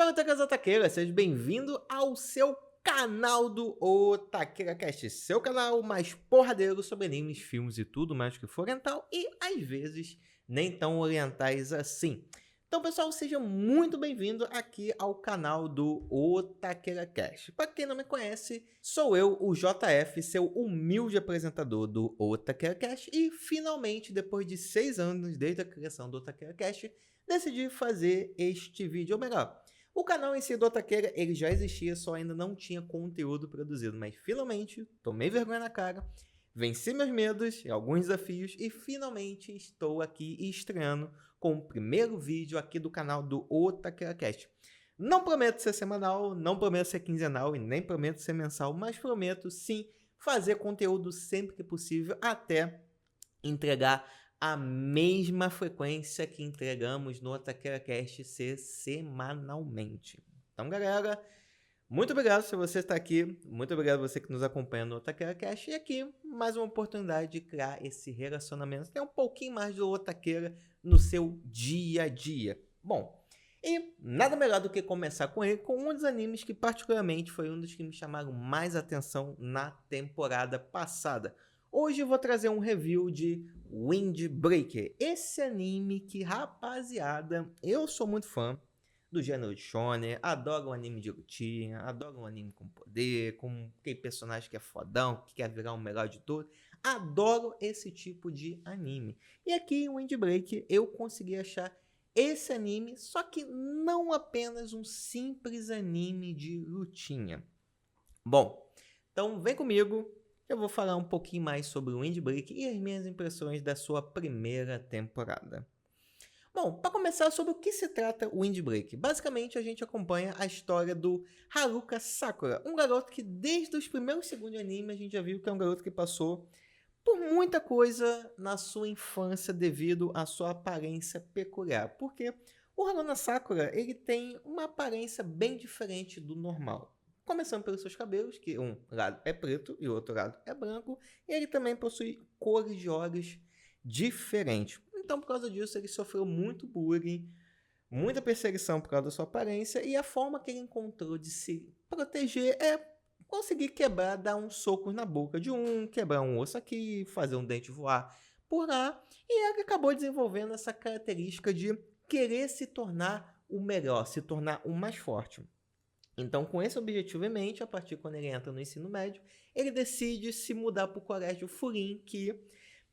Fala, Otakas Otaqueiras, seja bem-vindo ao seu canal do Otaqueira Cast, seu canal mais porradeiro sobre animes, filmes e tudo mais que for oriental e, às vezes, nem tão orientais assim. Então, pessoal, seja muito bem-vindo aqui ao canal do Otaqueira Cast. Para quem não me conhece, sou eu, o JF, seu humilde apresentador do Otaqueira Cast e, finalmente, depois de 6 anos desde a criação do Otaqueira Cast, decidi fazer este vídeo, ou melhor, o canal em si do Otaqueira, ele já existia, só ainda não tinha conteúdo produzido, mas finalmente tomei vergonha na cara, venci meus medos e alguns desafios e finalmente estou aqui estreando com o primeiro vídeo aqui do canal do Otaqueira Cast. Não prometo ser semanal, não prometo ser quinzenal e nem prometo ser mensal, mas prometo sim fazer conteúdo sempre que possível até entregar a mesma frequência que entregamos no Otaqueira Cast ser semanalmente. Então, galera, muito obrigado se você está aqui, muito obrigado você que nos acompanha no Otaqueira Cast, e aqui mais uma oportunidade de criar esse relacionamento, ter um pouquinho mais do Otaqueira no seu dia a dia. Bom, e nada melhor do que começar com ele, com um dos animes que particularmente foi um dos que me chamaram mais atenção na temporada passada. Hoje eu vou trazer um review de Windbreaker, esse anime que, rapaziada, eu sou muito fã do gênero de shonen, adoro um anime de lutinha, adoro um anime com poder, com aquele personagem que é fodão, que quer virar o melhor de todos, adoro esse tipo de anime. E aqui em Windbreaker eu consegui achar esse anime, só que não apenas um simples anime de lutinha. Bom, então vem comigo. Eu vou falar um pouquinho mais sobre o Windbreaker e as minhas impressões da sua primeira temporada. Bom, para começar, sobre o que se trata o Windbreaker? Basicamente, a gente acompanha a história do Haruka Sakura, um garoto que desde os primeiros segundos de anime a gente já viu que é um garoto que passou por muita coisa na sua infância devido à sua aparência peculiar. Porque o Haruka Sakura, ele tem uma aparência bem diferente do normal. Começando pelos seus cabelos, que um lado é preto e o outro lado é branco, e ele também possui cores de olhos diferentes. Então, por causa disso, ele sofreu muito bullying, muita perseguição por causa da sua aparência, e a forma que ele encontrou de se proteger é conseguir quebrar, dar uns socos na boca de um, quebrar um osso aqui, fazer um dente voar por lá, e ele acabou desenvolvendo essa característica de querer se tornar o melhor, se tornar o mais forte. Então, com esse objetivo em mente, a partir de quando ele entra no ensino médio, ele decide se mudar para o colégio Furin, que,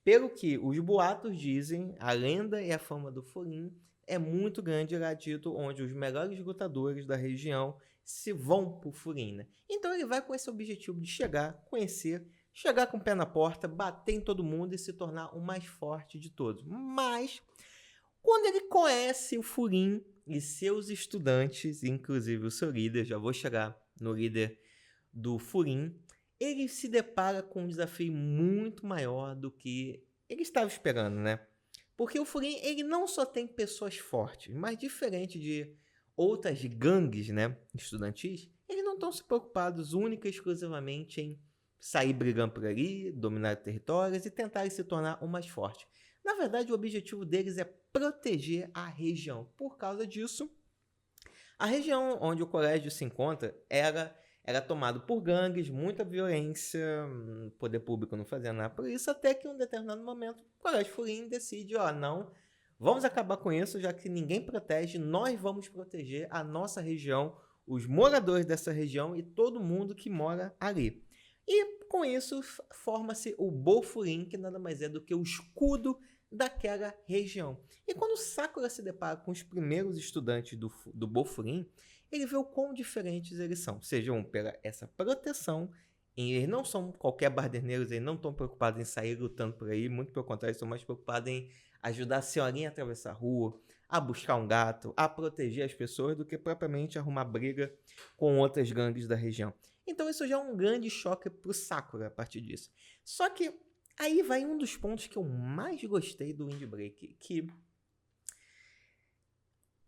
pelo que os boatos dizem, a lenda e a fama do Furin é muito grande, lá dito, onde os melhores lutadores da região se vão para o Furin, né? Então ele vai com esse objetivo de chegar, conhecer, chegar com o pé na porta, bater em todo mundo e se tornar o mais forte de todos. Mas, quando ele conhece o Furin e seus estudantes, inclusive o seu líder, já vou chegar no líder do Furin, ele se depara com um desafio muito maior do que ele estava esperando, né? Porque o Furin, ele não só tem pessoas fortes, mas diferente de outras gangues, né, estudantis, eles não estão se preocupados única e exclusivamente em sair brigando por ali, dominar territórios e tentar se tornar o mais forte. Na verdade, o objetivo deles é proteger a região. Por causa disso, a região onde o colégio se encontra era tomado por gangues, muita violência, o poder público não fazia nada por isso, até que em um determinado momento o colégio Furin decide, não, vamos acabar com isso, já que ninguém protege, nós vamos proteger a nossa região, os moradores dessa região e todo mundo que mora ali. E com isso forma-se o Bofurin, que nada mais é do que o escudo daquela região. E quando Sakura se depara com os primeiros estudantes do Bofurin, ele vê o quão diferentes eles são. Sejam pela essa proteção, eles não são qualquer barderneiros, eles não estão preocupados em sair lutando por aí, muito pelo contrário, eles estão mais preocupados em ajudar a senhorinha a atravessar a rua, a buscar um gato, a proteger as pessoas, do que propriamente arrumar briga com outras gangues da região. Então isso já é um grande choque para o Sakura a partir disso. Só que aí vai um dos pontos que eu mais gostei do Windbreaker, que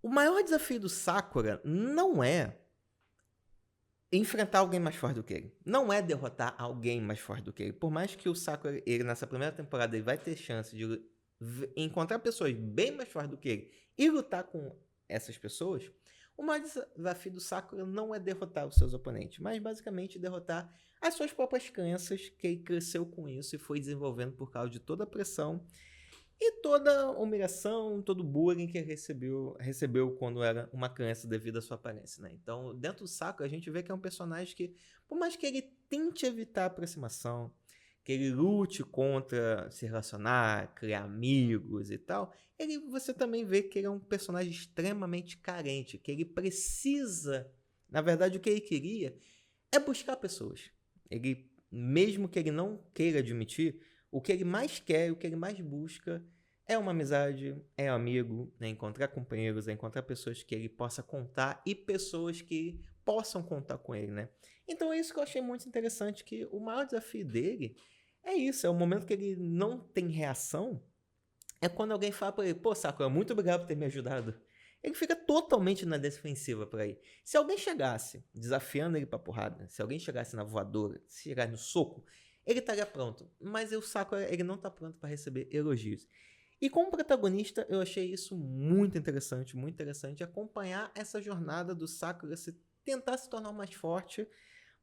o maior desafio do Sakura não é enfrentar alguém mais forte do que ele. Não é derrotar alguém mais forte do que ele. Por mais que o Sakura, ele, nessa primeira temporada, ele vai ter chance de encontrar pessoas bem mais fortes do que ele e lutar com essas pessoas, O maior desafio do Sakura não é derrotar os seus oponentes, mas basicamente derrotar as suas próprias crenças, que ele cresceu com isso e foi desenvolvendo por causa de toda a pressão e toda a humilhação, todo o bullying que ele recebeu quando era uma criança devido à sua aparência, né? Então, dentro do Sakura, a gente vê que é um personagem que, por mais que ele tente evitar a aproximação, que ele lute contra se relacionar, criar amigos e tal, você também vê que ele é um personagem extremamente carente, que ele precisa, na verdade, o que ele queria é buscar pessoas. Ele, mesmo que ele não queira admitir, o que ele mais quer, o que ele mais busca é uma amizade, é um amigo, é encontrar companheiros, é encontrar pessoas que ele possa contar e pessoas que possam contar com ele, né? Então é isso que eu achei muito interessante, que o maior desafio dele é isso, é o momento que ele não tem reação, é quando alguém fala pra ele, pô, Sakura, muito obrigado por ter me ajudado. Ele fica totalmente na defensiva por aí. Se alguém chegasse desafiando ele pra porrada, se alguém chegasse na voadora, se chegasse no soco, ele estaria pronto. Mas o Sakura, ele não tá pronto para receber elogios. E como protagonista, eu achei isso muito interessante acompanhar essa jornada do Sakura tentar se tornar mais forte,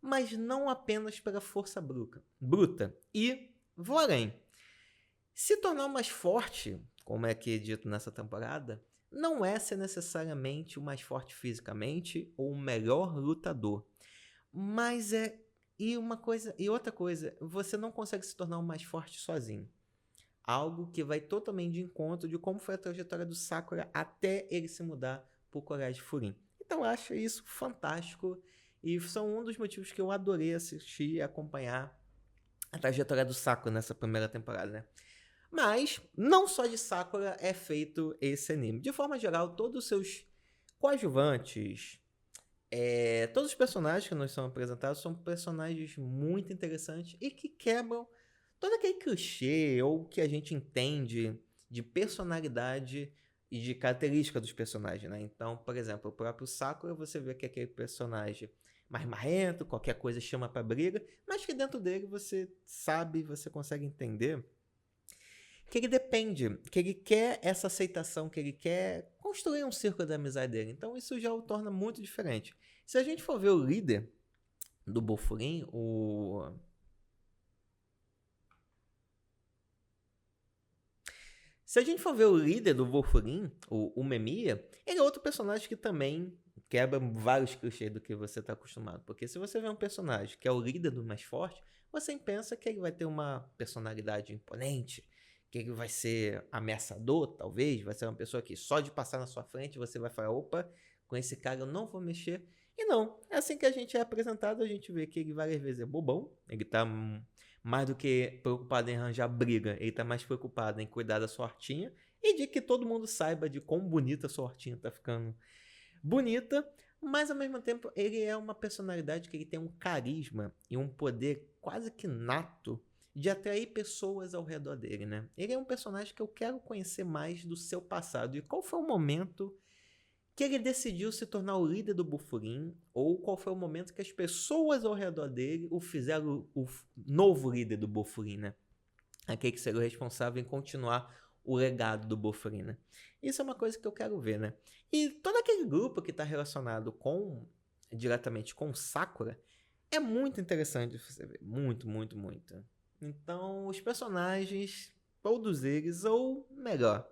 mas não apenas pela força bruta. E vou além. Se tornar mais forte, como é que é dito nessa temporada, não é ser necessariamente o mais forte fisicamente ou o melhor lutador, mas é e outra coisa, você não consegue se tornar o mais forte sozinho. Algo que vai totalmente de encontro de como foi a trajetória do Sakura até ele se mudar por Coragem Furin. Então eu acho isso fantástico e são um dos motivos que eu adorei assistir e acompanhar a trajetória do Sakura nessa primeira temporada, né? Mas não só de Sakura é feito esse anime. De forma geral, todos os seus coadjuvantes, todos os personagens que nos são apresentados são personagens muito interessantes e que quebram todo aquele clichê ou que a gente entende de personalidade e de característica dos personagens, né? Então, por exemplo, o próprio Sakura, você vê que é aquele personagem mais marrento, qualquer coisa chama pra briga, mas que dentro dele você sabe, você consegue entender que ele depende, que ele quer essa aceitação, que ele quer construir um círculo da amizade dele. Então isso já o torna muito diferente. Se a gente for ver o líder do Bofurin, Se a gente for ver o líder do Bofurin, o Memiya, ele é outro personagem que também quebra vários clichês do que você está acostumado. Porque se você vê um personagem que é o líder do mais forte, você pensa que ele vai ter uma personalidade imponente, que ele vai ser ameaçador, talvez, vai ser uma pessoa que só de passar na sua frente você vai falar, opa, com esse cara eu não vou mexer. E não, é assim que a gente é apresentado, a gente vê que ele várias vezes é bobão, ele tá mais do que preocupado em arranjar briga, ele tá mais preocupado em cuidar da sua hortinha e de que todo mundo saiba de quão bonita a sua hortinha tá ficando bonita, mas ao mesmo tempo ele é uma personalidade que ele tem um carisma e um poder quase que nato de atrair pessoas ao redor dele, né? Ele é um personagem que eu quero conhecer mais do seu passado. E qual foi o momento que ele decidiu se tornar o líder do Bofurin? Ou qual foi o momento que as pessoas ao redor dele o fizeram o novo líder do Bofurin, né? Aquele que seria o responsável em continuar o legado do Bofurin, né? Isso é uma coisa que eu quero ver, né? E todo aquele grupo que está relacionado diretamente com Sakura é muito interessante de você ver. Muito. Então, os personagens, todos eles, ou melhor,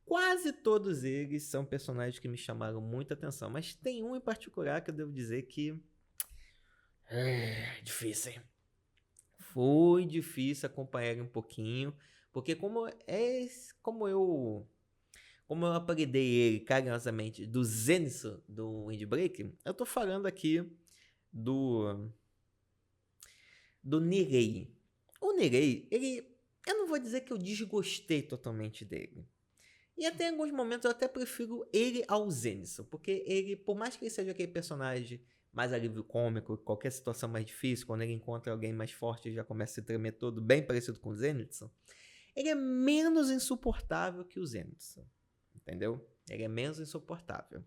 quase todos eles são personagens que me chamaram muita atenção. Mas tem um em particular que eu devo dizer que é difícil, hein? Foi difícil acompanhar ele um pouquinho, porque como eu apelidei ele carinhosamente do Zenitsu do Windbreaker, eu tô falando aqui do Nirei. O Nirei, eu não vou dizer que eu desgostei totalmente dele. E até em alguns momentos eu até prefiro ele ao Zenitsu, porque ele, por mais que ele seja aquele personagem mais alívio cômico, qualquer situação mais difícil, quando ele encontra alguém mais forte ele já começa a se tremer todo, bem parecido com o Zenitsu, ele é menos insuportável que o Zenitsu, entendeu? Ele é menos insuportável.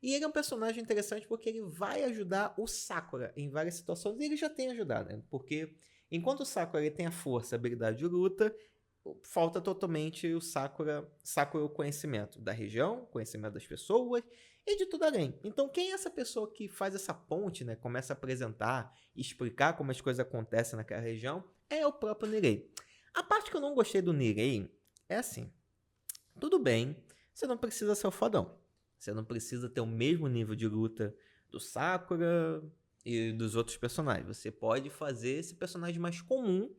E ele é um personagem interessante porque ele vai ajudar o Sakura em várias situações, e ele já tem ajudado, né? Porque enquanto o Sakura ele tem a força, a habilidade de luta, falta totalmente o Sakura o conhecimento da região, conhecimento das pessoas e de tudo além. Então, quem é essa pessoa que faz essa ponte, né? Começa a apresentar, explicar como as coisas acontecem naquela região, é o próprio Nirei. A parte que eu não gostei do Nirei é assim, tudo bem, você não precisa ser o fodão. Você não precisa ter o mesmo nível de luta do Sakura e dos outros personagens. Você pode fazer esse personagem mais comum,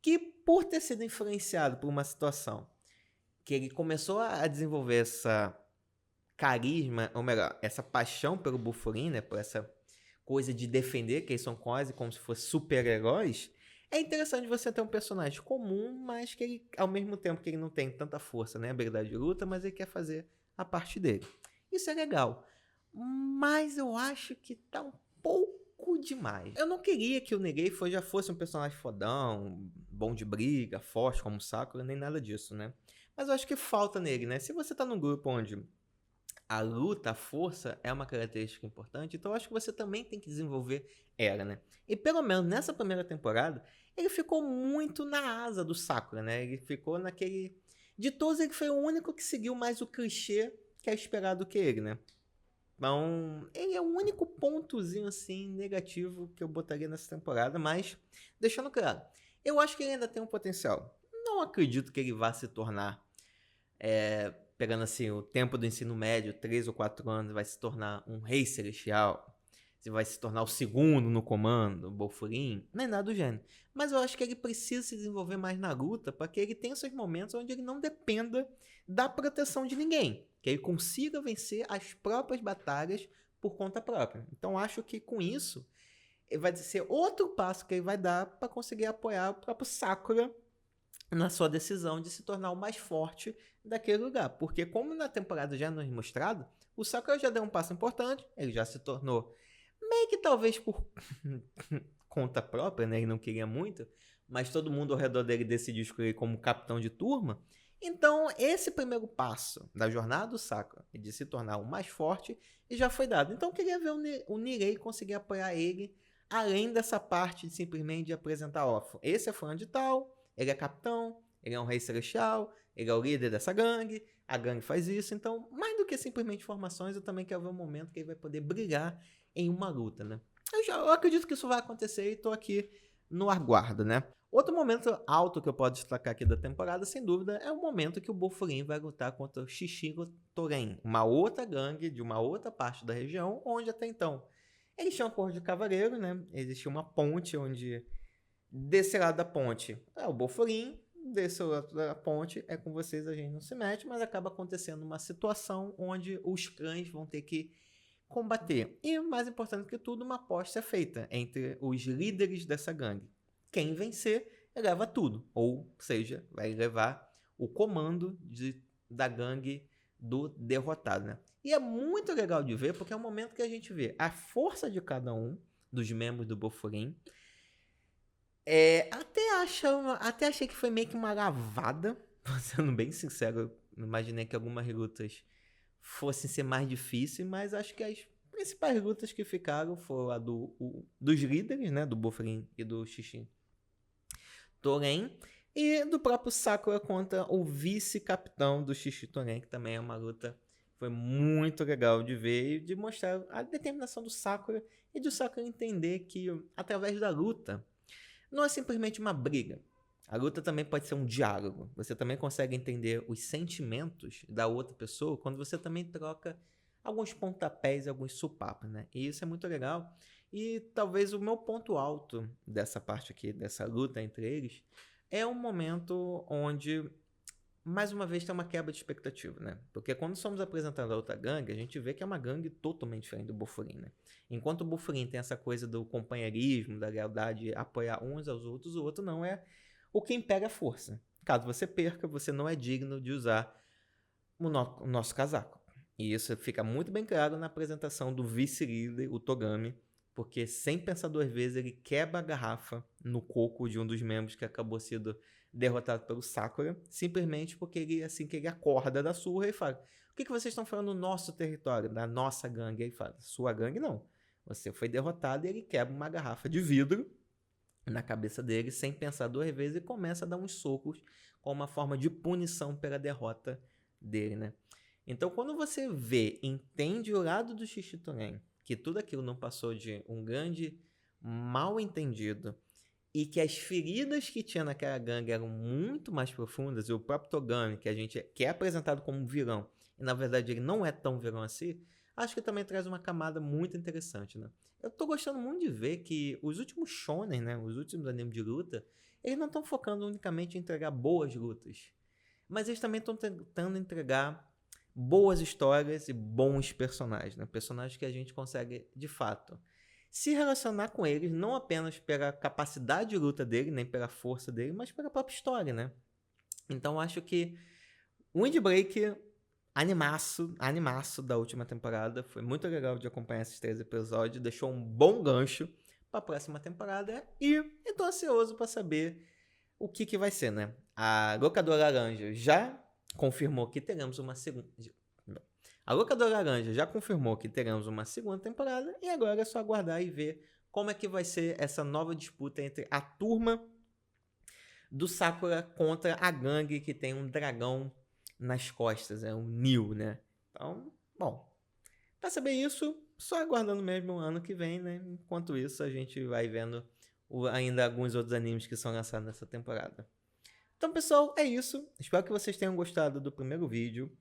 que por ter sido influenciado por uma situação que ele começou a desenvolver essa carisma, ou melhor, essa paixão pelo Bufurin, né, por essa coisa de defender, que eles são quase como se fossem super-heróis, é interessante você ter um personagem comum, mas que ele, ao mesmo tempo que ele não tem tanta força, né, habilidade de luta, mas ele quer fazer a parte dele. Isso é legal, mas eu acho que tá um pouco demais. Eu não queria que o Nirei já fosse um personagem fodão, bom de briga, forte como o Sakura, nem nada disso, né? Mas eu acho que falta nele, né? Se você tá num grupo onde a luta, a força é uma característica importante, então eu acho que você também tem que desenvolver ela, né? E pelo menos nessa primeira temporada, ele ficou muito na asa do Sakura, né? Ele ficou naquele... De todos, ele foi o único que seguiu mais o clichê que é esperado que ele, né? Então, ele é o único pontozinho, assim, negativo que eu botaria nessa temporada, mas, deixando claro, eu acho que ele ainda tem um potencial. Não acredito que ele vá se tornar pegando assim o tempo do ensino médio, 3 ou 4 anos, vai se tornar um rei celestial, você vai se tornar o segundo no comando, o Bofurin, nem nada do gênero. Mas eu acho que ele precisa se desenvolver mais na luta para que ele tenha seus momentos onde ele não dependa da proteção de ninguém, que ele consiga vencer as próprias batalhas por conta própria. Então acho que com isso vai ser outro passo que ele vai dar para conseguir apoiar o próprio Sakura na sua decisão de se tornar o mais forte daquele lugar. Porque como na temporada já nos mostrado, o Sakura já deu um passo importante, ele já se tornou meio que talvez por conta própria, né? Ele não queria muito, mas todo mundo ao redor dele decidiu escolher como capitão de turma. Então, esse primeiro passo da jornada do Sakura, de se tornar o mais forte, já foi dado. Então, eu queria ver o Nirei conseguir apoiar ele, além dessa parte de simplesmente de apresentar, ó, esse é fã de tal, ele é capitão, ele é um rei celestial, ele é o líder dessa gangue, a gangue faz isso. Então, mais do que simplesmente informações, eu também quero ver o momento que ele vai poder brilhar em uma luta, né? Eu acredito que isso vai acontecer e tô aqui no aguardo, né? Outro momento alto que eu posso destacar aqui da temporada, sem dúvida, é o momento que o Bofurin vai lutar contra o Shishigo Toren, uma outra gangue de uma outra parte da região, onde até então eles tinham cor de cavaleiro, né? Existia uma ponte onde desse lado da ponte é o Bofurin, desse lado da ponte é com vocês, a gente não se mete, mas acaba acontecendo uma situação onde os clãs vão ter que combater. E mais importante que tudo, uma aposta é feita entre os líderes dessa gangue. Quem vencer, leva tudo. Ou seja, vai levar o comando da gangue do derrotado, né? E é muito legal de ver, porque é um momento que a gente vê a força de cada um dos membros do Bofurin. Até achei que foi meio que uma lavada, sendo bem sincero. Eu imaginei que algumas lutas fossem ser mais difíceis, mas acho que as principais lutas que ficaram foram a dos líderes, né, do Bofurin e do Xixi Toren, e do próprio Sakura contra o vice-capitão do Xixi Toren, que também é uma luta que foi muito legal de ver e de mostrar a determinação do Sakura e de o Sakura entender que através da luta não é simplesmente uma briga. A luta também pode ser um diálogo. Você também consegue entender os sentimentos da outra pessoa quando você também troca alguns pontapés e alguns supapos, né? E isso é muito legal. E talvez o meu ponto alto dessa parte aqui, dessa luta entre eles, é um momento onde, mais uma vez, tem uma quebra de expectativa, né? Porque quando somos apresentados a outra gangue, a gente vê que é uma gangue totalmente diferente do Bofurin, né? Enquanto o Bofurin tem essa coisa do companheirismo, da lealdade, apoiar uns aos outros, o outro não é o que impera a força. Caso você perca, você não é digno de usar o nosso casaco. E isso fica muito bem claro na apresentação do vice-líder, o Togami, porque sem pensar duas vezes, ele quebra a garrafa no coco de um dos membros que acabou sendo derrotado pelo Sakura, simplesmente porque ele, assim que ele acorda da surra, e fala: o que vocês estão falando no nosso território, da nossa gangue? Aí ele fala: sua gangue não. Você foi derrotado, e ele quebra uma garrafa de vidro na cabeça dele, sem pensar duas vezes, e começa a dar uns socos como uma forma de punição pela derrota dele, né? Então, quando você vê, entende o lado do Xixituren, que tudo aquilo não passou de um grande mal entendido e que as feridas que tinha naquela gangue eram muito mais profundas, e o próprio Togami, que é apresentado como um vilão, e na verdade ele não é tão vilão assim, acho que também traz uma camada muito interessante, né? Eu tô gostando muito de ver que os últimos shonen, né, os últimos animes de luta, eles não estão focando unicamente em entregar boas lutas, mas eles também estão tentando entregar boas histórias e bons personagens, né? Personagens que a gente consegue, de fato, se relacionar com eles, não apenas pela capacidade de luta dele, nem pela força dele, mas pela própria história, né? Então acho que Windbreak, animaço da última temporada, foi muito legal de acompanhar esses 3 episódios, deixou um bom gancho para a próxima temporada e eu tô ansioso para saber o que vai ser, né? A Locadora Laranja já confirmou que teremos uma segunda. A Locadora Laranja já confirmou que teremos uma segunda temporada e agora é só aguardar e ver como é que vai ser essa nova disputa entre a turma do Sakura contra a gangue que tem um dragão nas costas, é um Nil, né? Então, bom, pra saber isso, só aguardando mesmo o ano que vem, né? Enquanto isso, a gente vai vendo ainda alguns outros animes que são lançados nessa temporada. Então, pessoal, é isso. Espero que vocês tenham gostado do primeiro vídeo.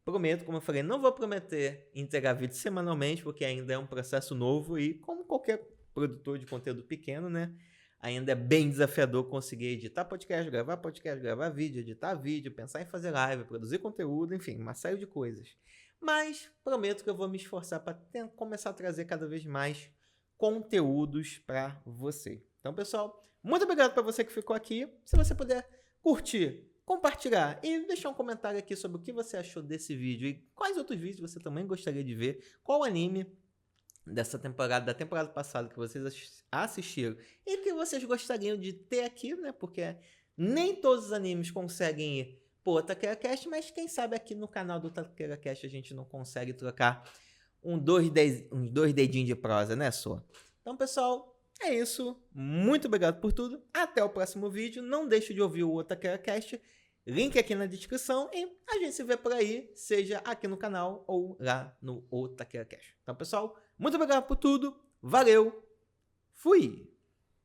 Prometo, como eu falei, não vou prometer entregar vídeo semanalmente, porque ainda é um processo novo e, como qualquer produtor de conteúdo pequeno, né? Ainda é bem desafiador conseguir editar podcast, gravar vídeo, editar vídeo, pensar em fazer live, produzir conteúdo, enfim, uma série de coisas. Mas prometo que eu vou me esforçar para começar a trazer cada vez mais conteúdos para você. Então, pessoal, muito obrigado para você que ficou aqui. Se você puder curtir, compartilhar e deixar um comentário aqui sobre o que você achou desse vídeo e quais outros vídeos você também gostaria de ver, qual anime dessa temporada, da temporada passada que vocês assistiram e que vocês gostariam de ter aqui, né? Porque nem todos os animes conseguem ir pro Taquera Cast, mas quem sabe aqui no canal do Taquera Cast a gente não consegue trocar uns dois dedinhos de prosa, né, só? Então, pessoal, é isso. Muito obrigado por tudo. Até o próximo vídeo. Não deixe de ouvir o Taquera Cast. Link aqui na descrição e a gente se vê por aí, seja aqui no canal ou lá no Taquera Cast. Então, pessoal, muito obrigado por tudo. Valeu. Fui.